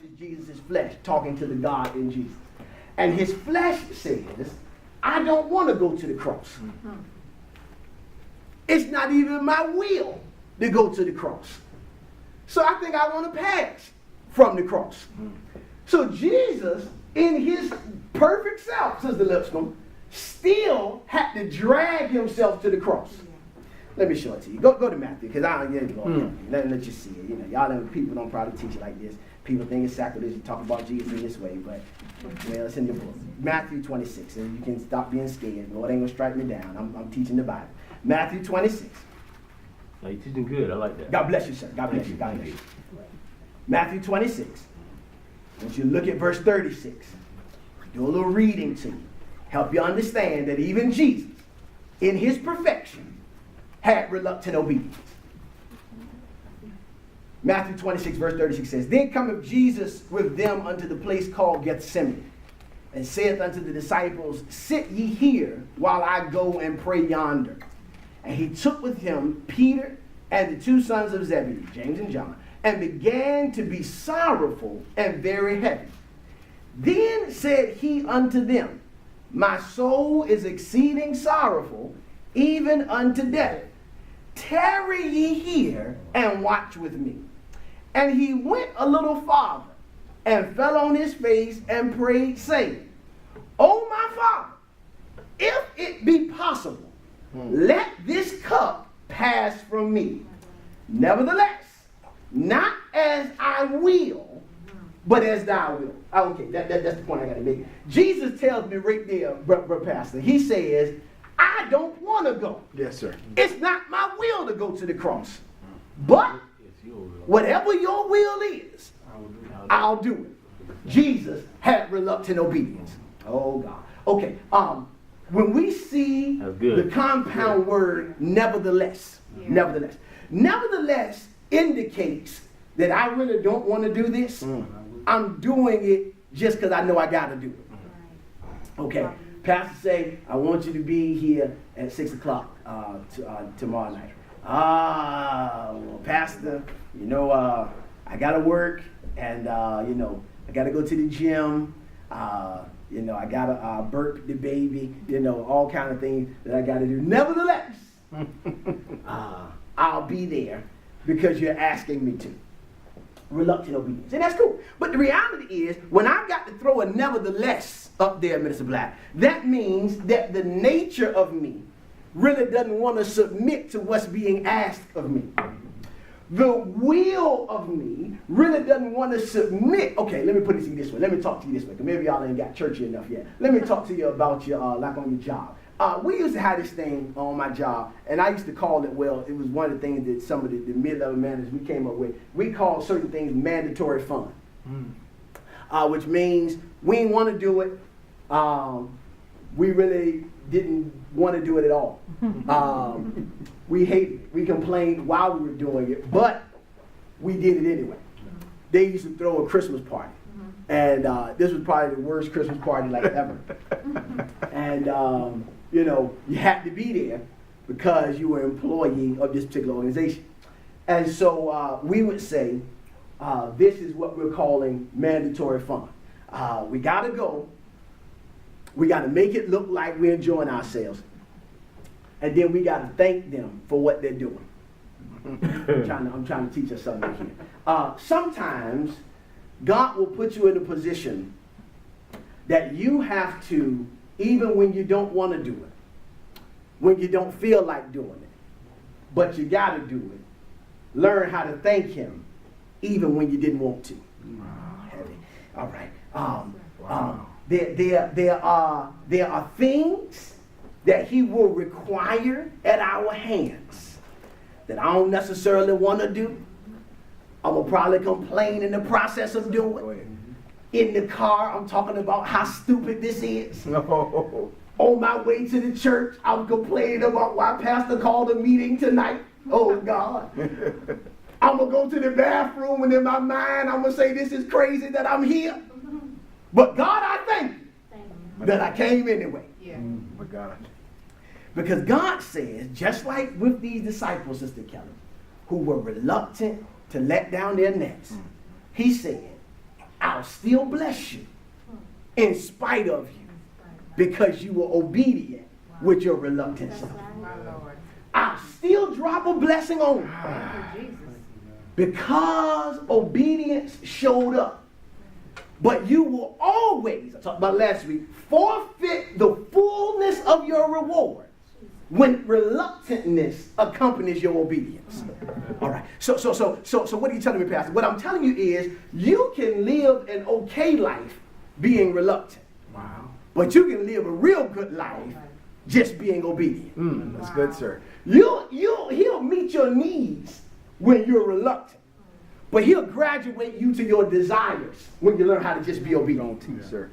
is Jesus' flesh talking to the God in Jesus. And his flesh says, I don't want to go to the cross. It's not even my will to go to the cross. So I think I want to pass from the cross. So Jesus, in his perfect self, Sister Lipscomb, still had to drag himself to the cross. Let me show it to you. Go to Matthew, because I don't get it. Let you see it. You know, y'all people don't probably teach it like this. People think it's sacrilege to talk about Jesus in this way, but well, it's in the book. Matthew 26, and you can stop being scared. Lord ain't gonna strike me down. I'm teaching the Bible. Matthew 26. Now you're teaching good. I like that. God bless you, sir. God bless you. God bless you. Matthew 26. Once you look at verse 36, do a little reading to you. Help you understand that even Jesus, in his perfection, had reluctant obedience. Matthew 26, verse 36 says, Then cometh Jesus with them unto the place called Gethsemane, and saith unto the disciples, Sit ye here, while I go and pray yonder. And he took with him Peter and the two sons of Zebedee, James and John, and began to be sorrowful and very heavy. Then said he unto them, My soul is exceeding sorrowful, even unto death. Tarry ye here and watch with me. And he went a little farther and fell on his face and prayed, saying, O my Father, if it be possible, let this cup pass from me. Nevertheless, not as I will, but as thou wilt. Okay, that's the point I got to make. Jesus tells me right there, Brother Pastor, he says, I don't want to go. Yes, sir. It's not my will to go to the cross. But whatever your will is, I'll do it. Jesus had reluctant obedience. Oh, God. Okay, when we see the compound word nevertheless, nevertheless indicates that I really don't want to do this. I'm doing it just because I know I got to do it. Okay, Pastor say, I want you to be here at 6 o'clock tomorrow night. Well, Pastor, you know, I got to work, and, you know, I got to go to the gym. You know, I got to burp the baby, you know, all kind of things that I got to do. Nevertheless, I'll be there because you're asking me to. Reluctant obedience. And that's cool. But the reality is, when I've got to throw a nevertheless up there, Minister Black, that means that the nature of me really doesn't want to submit to what's being asked of me. The will of me really doesn't want to submit. Okay, let me put it to you this way. Let me talk to you this way, because maybe y'all ain't got churchy enough yet. Let me talk to you about your, like on your job. We used to have this thing on my job, and I used to call it, well, it was one of the things that some of the mid-level managers we came up with. We called certain things mandatory fun, which means we didn't want to do it. We really didn't want to do it at all. We hated it. We complained while we were doing it, but we did it anyway. They used to throw a Christmas party, and this was probably the worst Christmas party like ever. And you know, you had to be there because you were an employee of this particular organization. And so we would say, this is what we're calling mandatory fun. We got to go. We got to make it look like we're enjoying ourselves. And then we got to thank them for what they're doing. I'm trying to teach us something here. Sometimes God will put you in a position that you have to, even when you don't want to do it, when you don't feel like doing it, but you got to do it, learn how to thank him even when you didn't want to. Heavy. All right. There are things that he will require at our hands that I don't necessarily want to do. I will probably complain in the process of doing. In the car, I'm talking about how stupid this is. No. On my way to the church, I'm complaining about why Pastor called a meeting tonight. Oh, God. I'm going to go to the bathroom, and in my mind, I'm going to say, this is crazy that I'm here. But God, I thank you that I came anyway. Yeah. My God. Because God says, just like with these disciples, Sister Kelly, who were reluctant to let down their nets, he said, I'll still bless you in spite of you because you were obedient with your reluctant self. I'll still drop a blessing on you because obedience showed up. But you will always, I talked about last week, forfeit the fullness of your reward when reluctantness accompanies your obedience. All right. So what are you telling me, Pastor? What I'm telling you is you can live an okay life being reluctant. Wow. But you can live a real good life just being obedient. That's good, sir. He'll meet your needs when you're reluctant. But he'll graduate you to your desires when you learn how to just be obedient. Too, sir.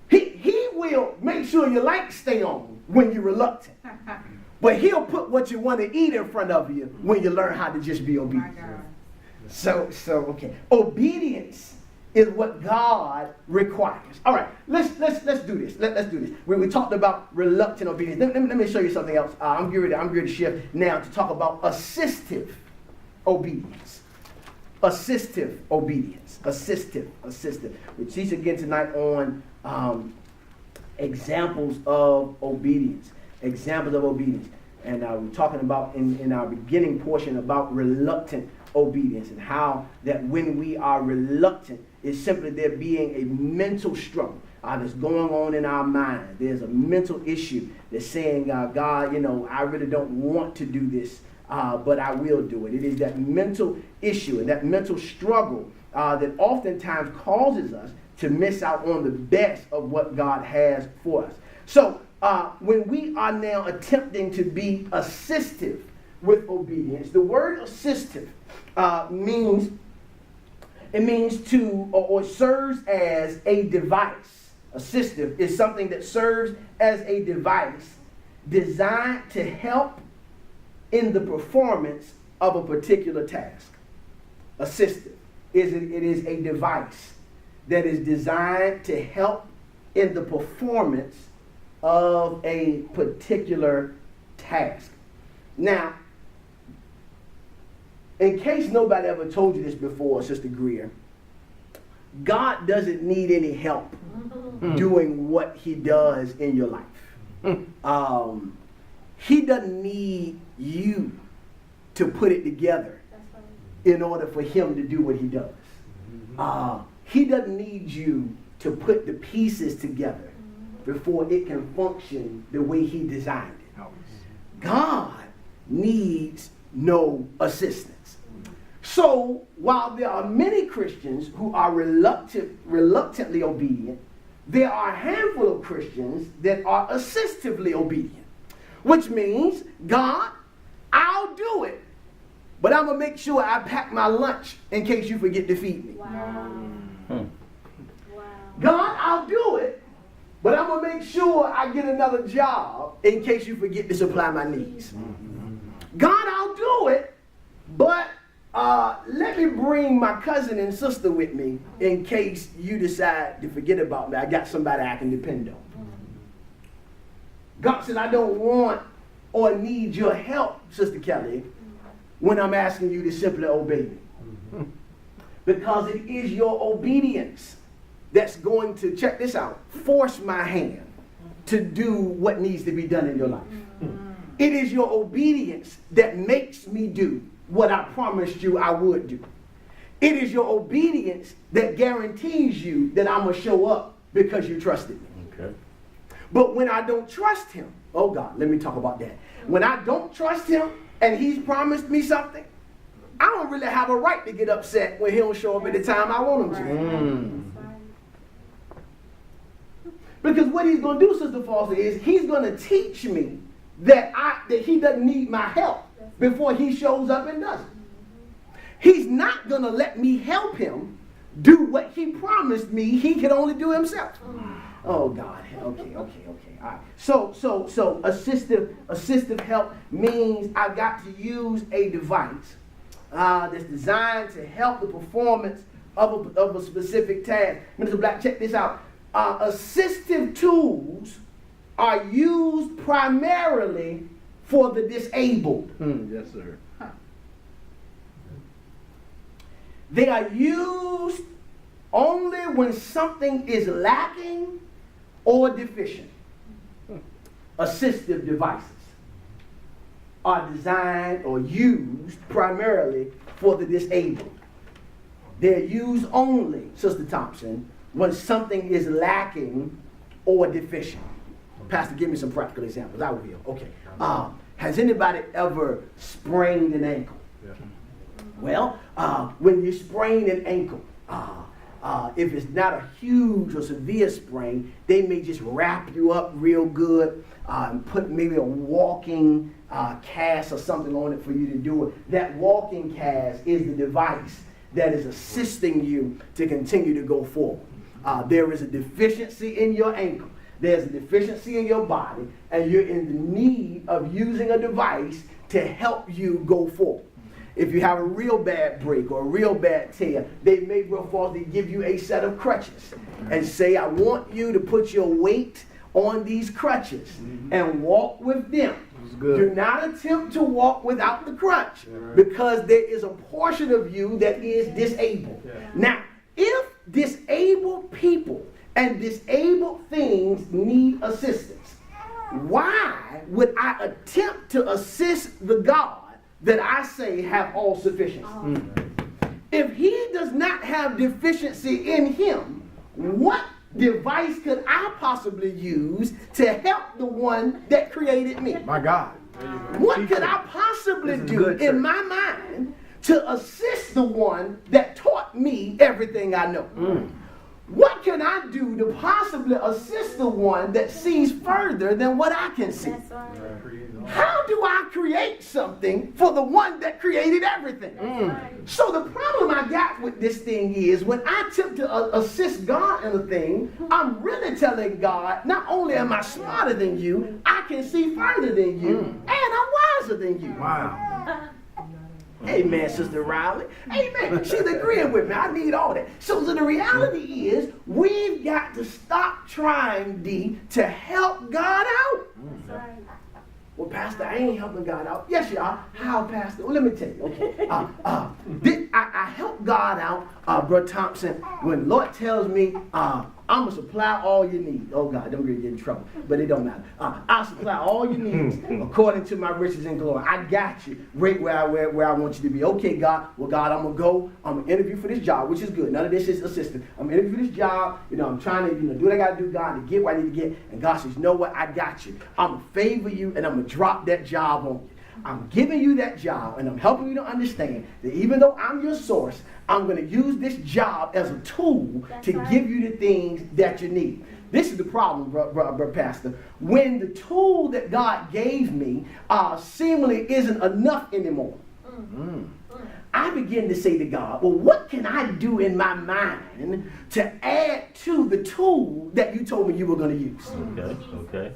He will make sure your lights stay on when you're reluctant. But he'll put what you want to eat in front of you when you learn how to just be obedient. So okay. Obedience is what God requires. All right, let's do this. Let's do this. When we talked about reluctant obedience, let me show you something else. I'm going to shift now to talk about assistive obedience. Assistive obedience. Assistive. We teach again tonight on examples of obedience. Examples of obedience. And we're talking about in our beginning portion about reluctant obedience and how that when we are reluctant, it's simply there being a mental struggle that's going on in our mind. There's a mental issue that's saying, God, I really don't want to do this, but I will do it. It is that mental issue and that mental struggle that oftentimes causes us to miss out on the best of what God has for us. So when we are now attempting to be assistive with obedience, the word assistive means to or serves as a device. Assistive is something that serves as a device designed to help in the performance of a particular task. Assistive it is a device that is designed to help in the performance of a particular task. Now, in case nobody ever told you this before, Sister Greer, God doesn't need any help doing what he does in your life. He doesn't need you to put it together in order for him to do what he does. He doesn't need you to put the pieces together before it can function the way he designed it. God needs no assistance. So while there are many Christians who are reluctantly obedient, there are a handful of Christians that are assistively obedient, which means, God, I'll do it, but I'm going to make sure I pack my lunch in case you forget to feed me. Wow. God, I'll do it, but I'm going to make sure I get another job in case you forget to supply my needs. God, I'll do it, but let me bring my cousin and sister with me in case you decide to forget about me. I got somebody I can depend on. God said, I don't want or need your help, Sister Kelly, when I'm asking you to simply obey me. Because it is your obedience that's going to, check this out, force my hand to do what needs to be done in your life. It is your obedience that makes me do what I promised you I would do. It is your obedience that guarantees you that I'm going to show up because you trusted me. Okay. But when I don't trust him, oh God, let me talk about that. When I don't trust him and he's promised me something, I don't really have a right to get upset when he don't show up at the time I want him to. Because what he's going to do, Sister Foster, is he's going to teach me that he doesn't need my help before he shows up and does it. He's not going to let me help him do what he promised me he could only do himself. Oh God. Okay. All right. So assistive help means I've got to use a device that's designed to help the performance of a specific task. Mr. Black, check this out. Assistive tools are used primarily for the disabled. Yes, sir. They are used only when something is lacking or deficient. Assistive devices are designed or used primarily for the disabled. They're used only, Sister Thompson, when something is lacking or deficient. Pastor, give me some practical examples. I will. Okay. Has anybody ever sprained an ankle? Yeah. Well, when you sprain an ankle, if it's not a huge or severe sprain, they may just wrap you up real good and put maybe a walking cast or something on it for you to do it. That walking cast is the device that is assisting you to continue to go forward. There is a deficiency in your ankle. There's a deficiency in your body, and you're in the need of using a device to help you go forward. If you have a real bad break or a real bad tear, they may real falsely give you a set of crutches and say, I want you to put your weight on these crutches and walk with them. Do not attempt to walk without the crutch, because there is a portion of you that is disabled. Now, if disabled people and disabled things need assistance, why would I attempt to assist the God that I say have all sufficiency? If he does not have deficiency in him, what device could I possibly use to help the one that created me? My God. What could I possibly do in my mind to assist the one that taught me everything I know? What can I do to possibly assist the one that sees further than what I can see? That's right. How do I create something for the one that created everything? So the problem I got with this thing is when I attempt to assist God in a thing, I'm really telling God, not only am I smarter than you, I can see further than you, and I'm wiser than you. Wow. Amen, Sister Riley. Amen. She's agreeing with me. I need all that. So the reality is, we've got to stop trying, D, to help God out. That's right. Well, Pastor, I ain't helping God out. Yes, you are. How, Pastor? Well, let me tell you. Okay. I help God out, Brother Thompson, when Lord tells me, I'm going to supply all your needs. Oh, God, don't get in trouble. But it don't matter. I'll supply all your needs according to my riches and glory. I got you right where I want you to be. Okay, God. Well, God, I'm going to go. I'm going to interview for this job, which is good. None of this is assistant. I'm going to interview for this job. I'm trying to do what I got to do, God, to get what I need to get. And God says, you know what? I got you. I'm going to favor you, and I'm going to drop that job on you. I'm giving you that job, and I'm helping you to understand that even though I'm your source, I'm going to use this job as a tool to give you the things that you need. This is the problem, brother Pastor. When the tool that God gave me seemingly isn't enough anymore, I begin to say to God, well, what can I do in my mind to add to the tool that you told me you were going to use? Okay.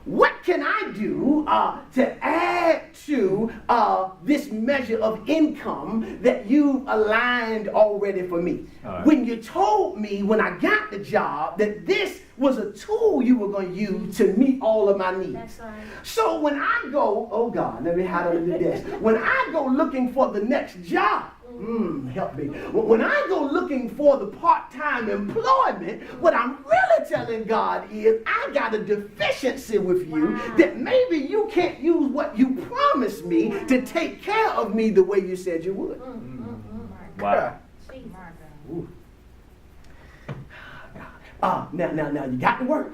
What can I do to add to this measure of income that you've aligned already for me? Right. When you told me when I got the job that this was a tool you were going to use to meet all of my needs. That's right. So when I go, oh God, let me hide under the desk. When I go looking for the next job, help me. When I go looking for the part-time employment, what I'm really telling God is I got a deficiency with you that maybe you can't use what you promised me to take care of me the way you said you would. Wow. Now you got to work.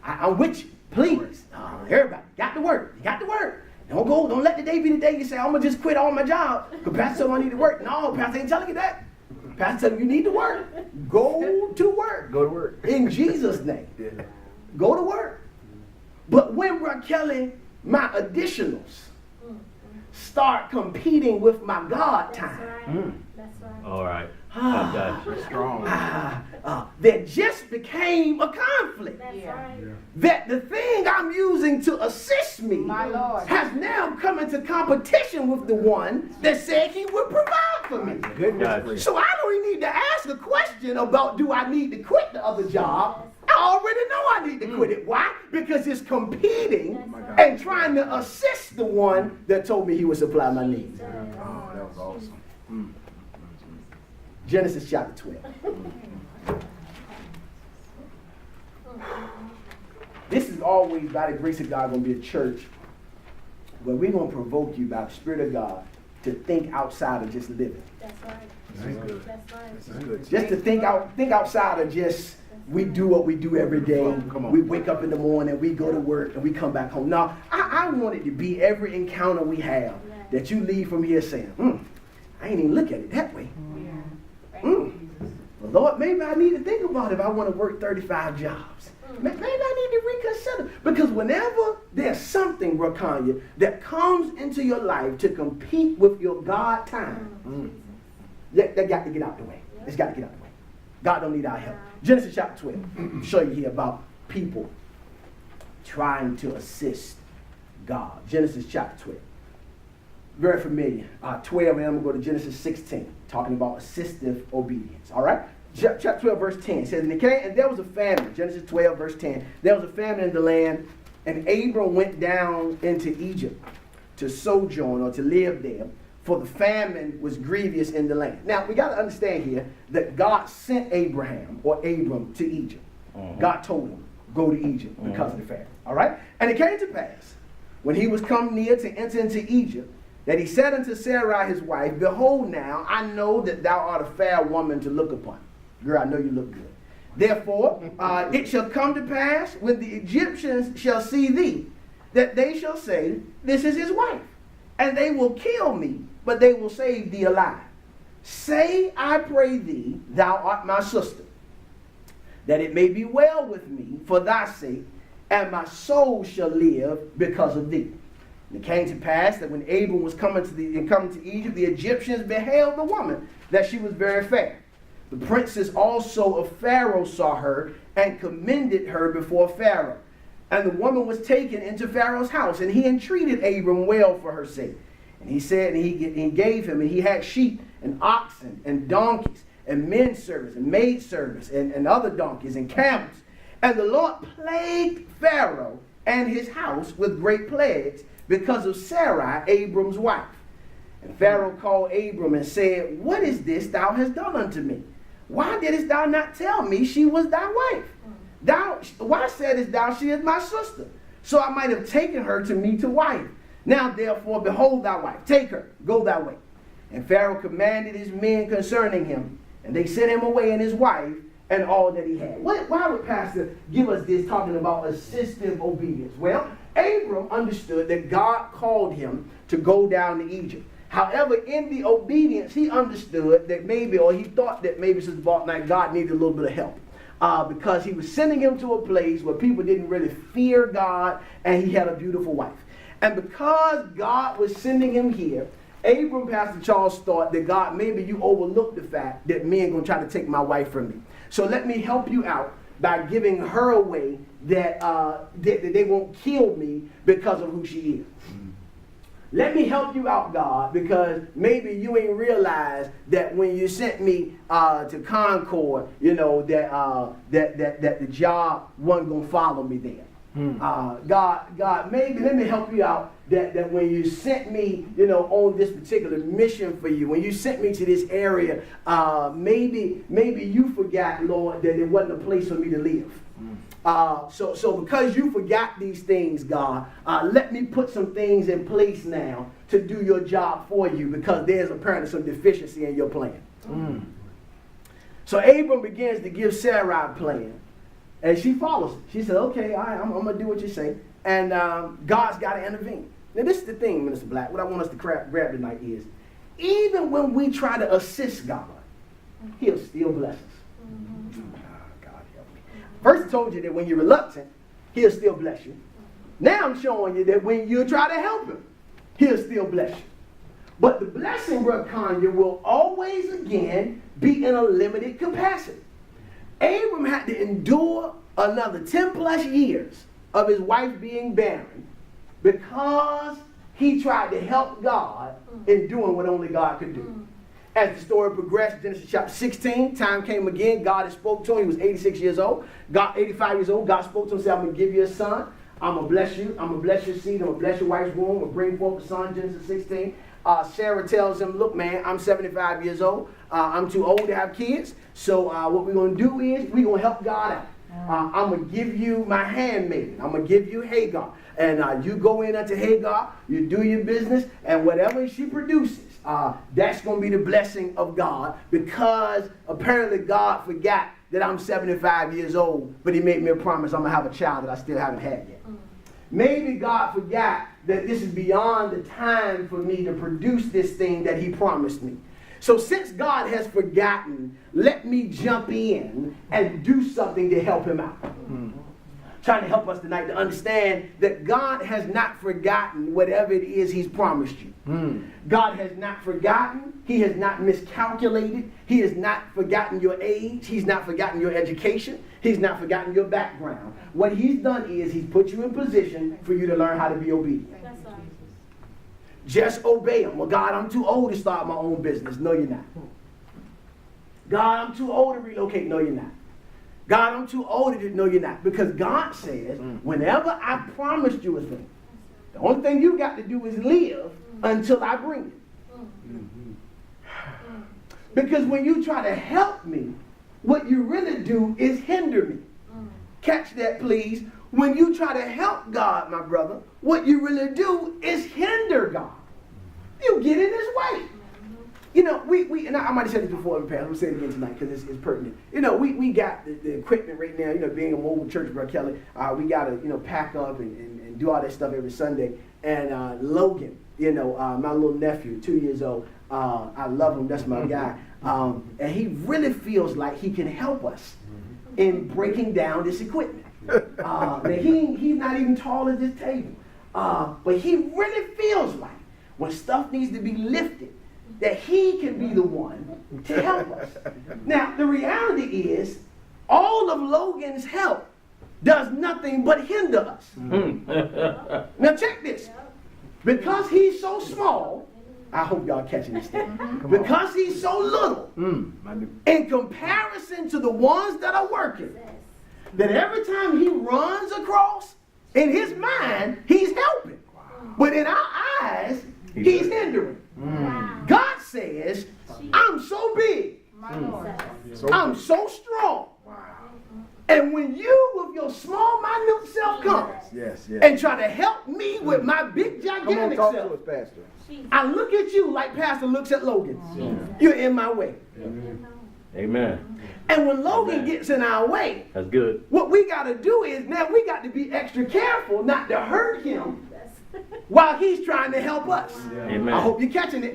I'm with you. Please. Everybody, got to work. You got to work. Don't let the day be the day you say, I'm going to just quit all my job because Pastor told me I need to work. No, Pastor ain't telling you that. Pastor telling you need to work. Go to work. Go to work. In Jesus' name. Go to work. But when we're killing my additionals, start competing with my God time. That's right. All right. I got you. Strong. That just became a conflict. That's right. That the thing I'm using to assist me has now come into competition with the one that said he would provide for me. Goodness. So I don't even need to ask a question about do I need to quit the other job. I already know I need to quit it. Why? Because it's competing and trying to assist the one that told me he would supply my needs. Oh, that was awesome. Genesis chapter 12. This is always, by the grace of God, going to be a church where we're going to provoke you by the Spirit of God to think outside of just living. That's right. That's good. That's right. That's good. Just to think outside of just we do what we do every day. Come on. We wake up in the morning, we go to work, and we come back home. Now, I want it to be every encounter we have that you leave from here saying, I ain't even look at it that way. Well, Lord, maybe I need to think about if I want to work 35 jobs. Maybe I need to reconsider. Because whenever there's something, Rakanya, that comes into your life to compete with your God time, that got to get out the way. It's got to get out the way. God don't need our help. Genesis chapter 12. Show you here about people trying to assist God. Genesis chapter 12. Very familiar. 12, and I'm going to go to Genesis 16, talking about assistive obedience. All right? Chapter 12, verse 10 says, and there was a famine. Genesis 12, verse 10. There was a famine in the land, and Abram went down into Egypt to sojourn or to live there, for the famine was grievous in the land. Now, we got to understand here that God sent Abraham or Abram to Egypt. God told him, go to Egypt because of the famine. All right? And it came to pass, when he was come near to enter into Egypt, that he said unto Sarai his wife, behold now, I know that thou art a fair woman to look upon. Girl, I know you look good. Therefore, it shall come to pass, when the Egyptians shall see thee, that they shall say, this is his wife. And they will kill me, but they will save thee alive. Say, I pray thee, thou art my sister, that it may be well with me for thy sake, and my soul shall live because of thee. And it came to pass that when Abram was coming to Egypt, the Egyptians beheld the woman, that she was very fair. The princes also of Pharaoh saw her, and commended her before Pharaoh. And the woman was taken into Pharaoh's house, and he entreated Abram well for her sake. And he said, and he gave him, and he had sheep and oxen and donkeys and men servants and maid servants and other donkeys and camels. And the Lord plagued Pharaoh and his house with great plagues because of Sarai, Abram's wife. And Pharaoh called Abram and said, what is this thou hast done unto me? Why didst thou not tell me she was thy wife? Why saidst thou she is my sister? So I might have taken her to me to wife. Now therefore, behold thy wife, take her, go thy way. And Pharaoh commanded his men concerning him, and they sent him away and his wife and all that he had. Why would Pastor give us this talking about assistive obedience? Well, Abram understood that God called him to go down to Egypt. However, in the obedience, he understood that maybe, or he thought that maybe since God needed a little bit of help. Because he was sending him to a place where people didn't really fear God, and he had a beautiful wife. And because God was sending him here, Abram, Pastor Charles, thought that God, maybe you overlooked the fact that men going to try to take my wife from me. So let me help you out by giving her away that they won't kill me because of who she is. Let me help you out, God, because maybe you ain't realized that when you sent me to Concord, you know, that the job wasn't going to follow me there. God, maybe let me help you out that when you sent me, you know, on this particular mission for you, when you sent me to this area, maybe you forgot, Lord, that it wasn't a place for me to live. So because you forgot these things, God, let me put some things in place now to do your job for you, because there's apparently some deficiency in your plan. So Abram begins to give Sarai a plan, and she follows it. She said, okay, all right, I'm going to do what you say. And God's got to intervene. Now, this is the thing, Minister Black. What I want us to grab tonight is, even when we try to assist God, he'll still bless us. First I told you that when you're reluctant, he'll still bless you. Now I'm showing you that when you try to help him, he'll still bless you. But the blessing, Brother Kanye, will always again be in a limited capacity. Abram had to endure another 10 plus years of his wife being barren because he tried to help God in doing what only God could do. As the story progressed, Genesis chapter 16, time came again. God had spoke to him. He was 86 years old. 85 years old. God spoke to him and said, I'm going to give you a son. I'm going to bless you. I'm going to bless your seed. I'm going to bless your wife's womb. I'm going to bring forth a son, Genesis 16. Sarah tells him, look, man, I'm 75 years old. I'm too old to have kids. So what we're going to do is we're going to help God out. I'm going to give you my handmaiden. I'm going to give you Hagar. And you go in unto Hagar, you do your business, and whatever she produces, that's going to be the blessing of God, because apparently God forgot that I'm 75 years old, but he made me a promise I'm going to have a child that I still haven't had yet. Maybe God forgot that this is beyond the time for me to produce this thing that he promised me. So since God has forgotten, let me jump in and do something to help him out. Trying to help us tonight to understand that God has not forgotten whatever it is he's promised you. God has not forgotten. He has not miscalculated. He has not forgotten your age. He's not forgotten your education. He's not forgotten your background. What he's done is he's put you in position for you to learn how to be obedient. Just obey him. Well, God, I'm too old to start my own business. No, you're not. God, I'm too old to relocate. No, you're not. God, I'm too old to do. No, you're not. Because God says, whenever I promised you a thing, the only thing you got to do is live until I bring it. Because when you try to help me, what you really do is hinder me. Catch that, please. When you try to help God, my brother, what you really do is hinder God. You get in his way. You know, and I might have said this before in the past. I'm going to say it again tonight because it's pertinent. You know, we got the equipment right now, you know, being a mobile church, Brother Kelly. We got to, you know, pack up and do all that stuff every Sunday. And Logan, you know, my little nephew, 2 years old, I love him. That's my guy. And he really feels like he can help us in breaking down this equipment. Now he's not even tall as this table. But he really feels like when stuff needs to be lifted, that he can be the one to help us. Now, the reality is, all of Logan's help does nothing but hinder us. Now, check this. Because he's so small, I hope y'all catching this thing. Because he's so little, in comparison to the ones that are working, that every time he runs across, in his mind, he's helping. But in our eyes, he's hindering. God says, I'm so big. I'm so strong. And when you, with your small, minute self, comes and try to help me with my big, gigantic self, I look at you like Pastor looks at Logan. You're in my way. Amen. And when Logan gets in our way, that's good. What we got to do is, now we got to be extra careful not to hurt him while he's trying to help us. Amen. I hope you're catching it.